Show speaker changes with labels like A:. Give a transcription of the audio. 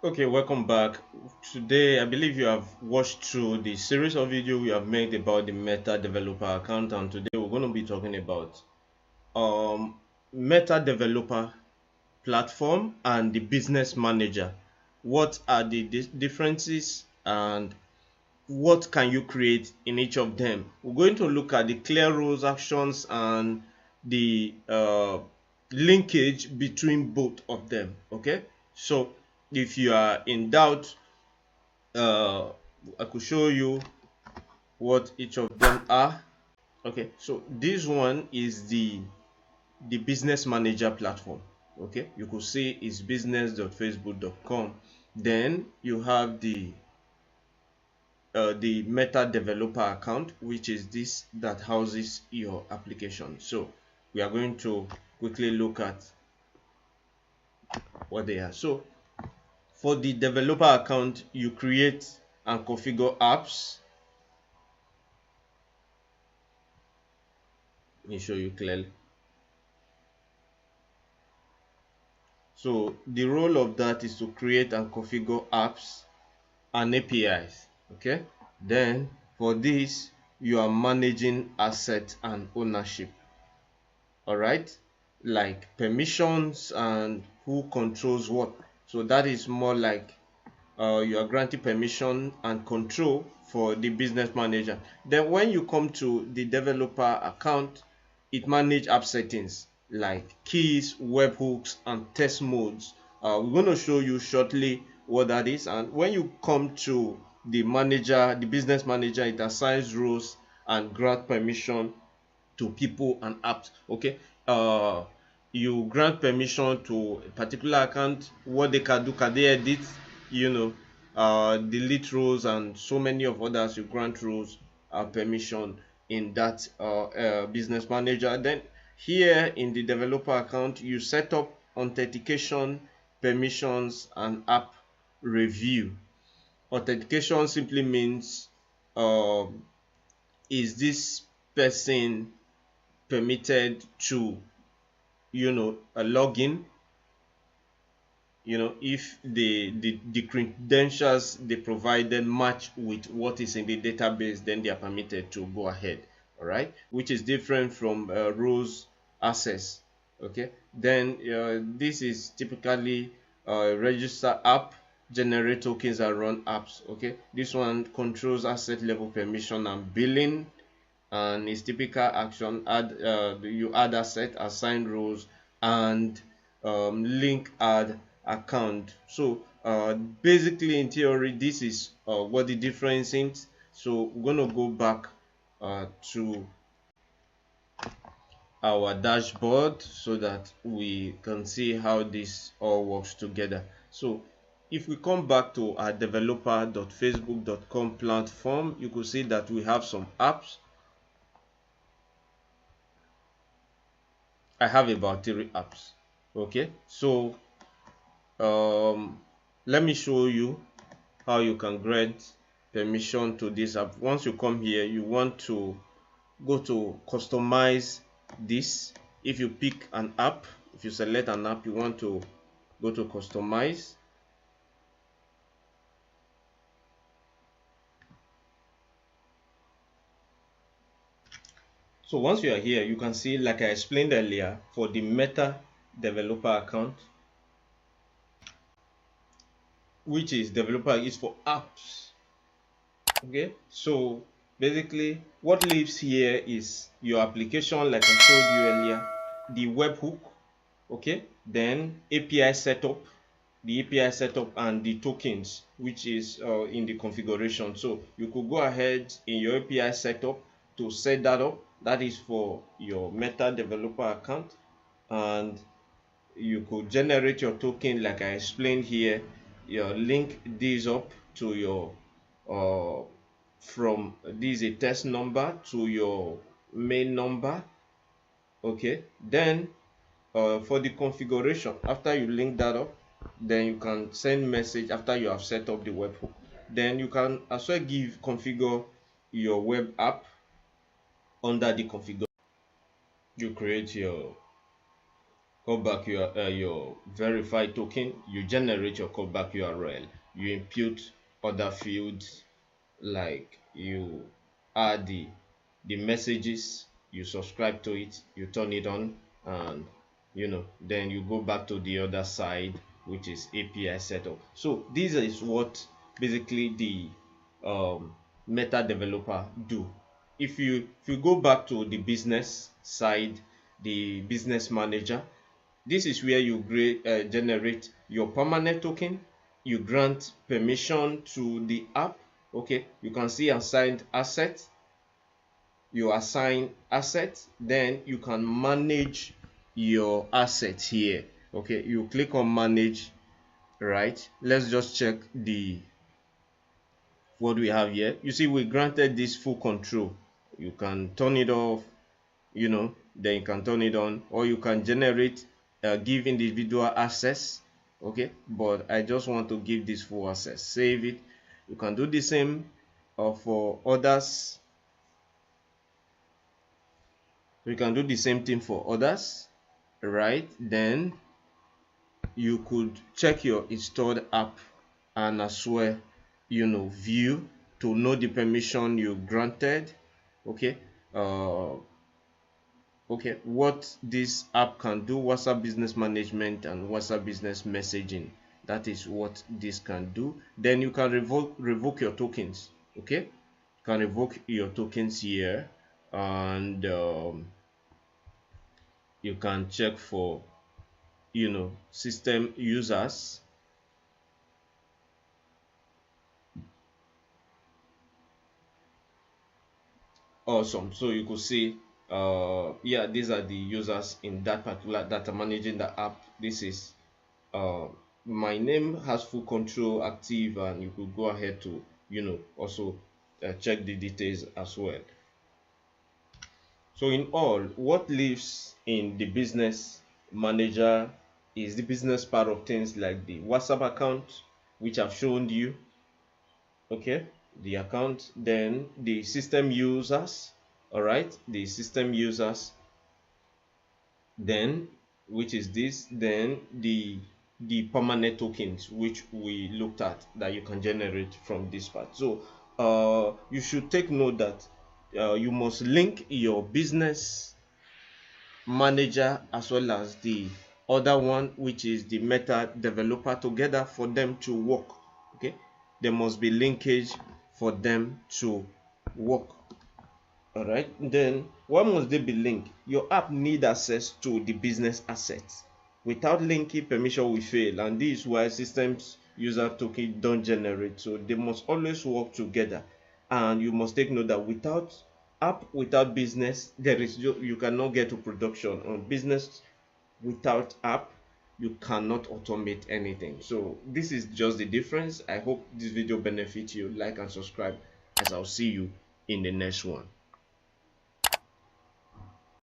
A: Okay, welcome back. Today, I believe you have watched through the series of video we have made about the Meta Developer account, and today we're going to be talking about Meta Developer platform and the Business Manager. What are the differences and what can you create in each of them? We're going to look at the clear roles, actions, and the linkage between both of them. Okay, so if you are in doubt, uh, I could show you what each of them are. Okay, so this one is the business manager platform. Okay, you could see it's business.facebook.com. Then you have the Meta developer account, which is this that houses your application. So we are going to quickly look at what they are. So for the developer account, you create and configure apps. Let me show you clearly. So the role of that is to create and configure apps and APIs. Okay, then for this you are managing asset and ownership. All right, like permissions and who controls what. So that is more like you are granting permission and control for the business manager. Then when you come to the developer account, it manages app settings like keys, webhooks, and test modes. We're going to show you shortly what that is. And when you come to the manager, the business manager, it assigns roles and grant permission to people and apps. Okay, uh you grant permission to a particular account. What they can do, can they edit, you know delete roles and so many of others. You grant roles permission in that business manager. Then here in the developer account, you set up authentication, permissions, and app review. Authentication simply means, is this person permitted to, a login, if the credentials they provided match with what is in the database, then they are permitted to go ahead. All right, which is different from roles access. Okay, then this is typically register app, generate tokens, and run apps. Okay, this one controls asset level permission and billing, and its typical action: you add asset, assign roles, and link add account. So basically, in theory, this is what the difference is. So we're going to go back to our dashboard so that we can see how this all works together. So if we come back to our developer.facebook.com platform, you could see that we have some apps. I have about 3 apps. Okay, so let me show you how you can grant permission to this app. Once you come here, you want to go to customize this. If you pick an app, if you select an app, you want to go to customize. So once you are here, you can see, like I explained earlier, for the Meta developer account, which is developer, is for apps. Okay, so basically what lives here is your application, like I showed you earlier, the webhook. Okay, then API setup, and the tokens, which is in the configuration. So you could go ahead in your API setup to set that up. That is for your Meta developer account, and you could generate your token like I explained here. You link these up to your uh, from this a test number to your main number. Okay, then for the configuration, after you link that up, then you can send message after you have set up the webhook. Then you can as well configure your web app. Under the configure, you create your callback your verified token, you generate your callback URL, you input other fields like you add the messages, you subscribe to it, you turn it on, and then you go back to the other side, which is API setup. So this is what basically the meta developer do. If you go back to the business side, the business manager, this is where you generate your permanent token. You grant permission to the app. Okay, you can see assigned asset. You assign assets, then you can manage your assets here. Okay, you click on manage. Right, let's just check what we have here. You see, we granted this full control. You can turn it off, then you can turn it on, or you can generate give individual access. Okay, but I just want to give this full access. Save it. You can do the same for others. You can do the same thing for others, right? Then you could check your installed app and as well view to know the permission you granted. Okay, what this app can do: WhatsApp business management and WhatsApp business messaging. That is what this can do. Then you can revoke your tokens. Okay, you can revoke your tokens here, and you can check for system users. Awesome. So you could see yeah, these are the users in that particular data managing the app. This is my name has full control active, and you could go ahead to also check the details as well. So in all, what lives in the business manager is the business part of things, like the WhatsApp account, which I've shown you. Okay, the account, then the system users. All right, the system users, then which is this, then the permanent tokens, which we looked at, that you can generate from this part. So you should take note that you must link your business manager as well as the other one, which is the meta developer, together for them to work. Okay, there must be linkage for them to work. All right, then why must they be linked? Your app need access to the business assets. Without linking, permission will fail, and this is why systems user token don't generate. So they must always work together, and you must take note that without app, without business, you cannot get to production. On business without app, you cannot automate anything. So this is just the difference. I hope this video benefits you. Like and subscribe, as I'll see you in the next one.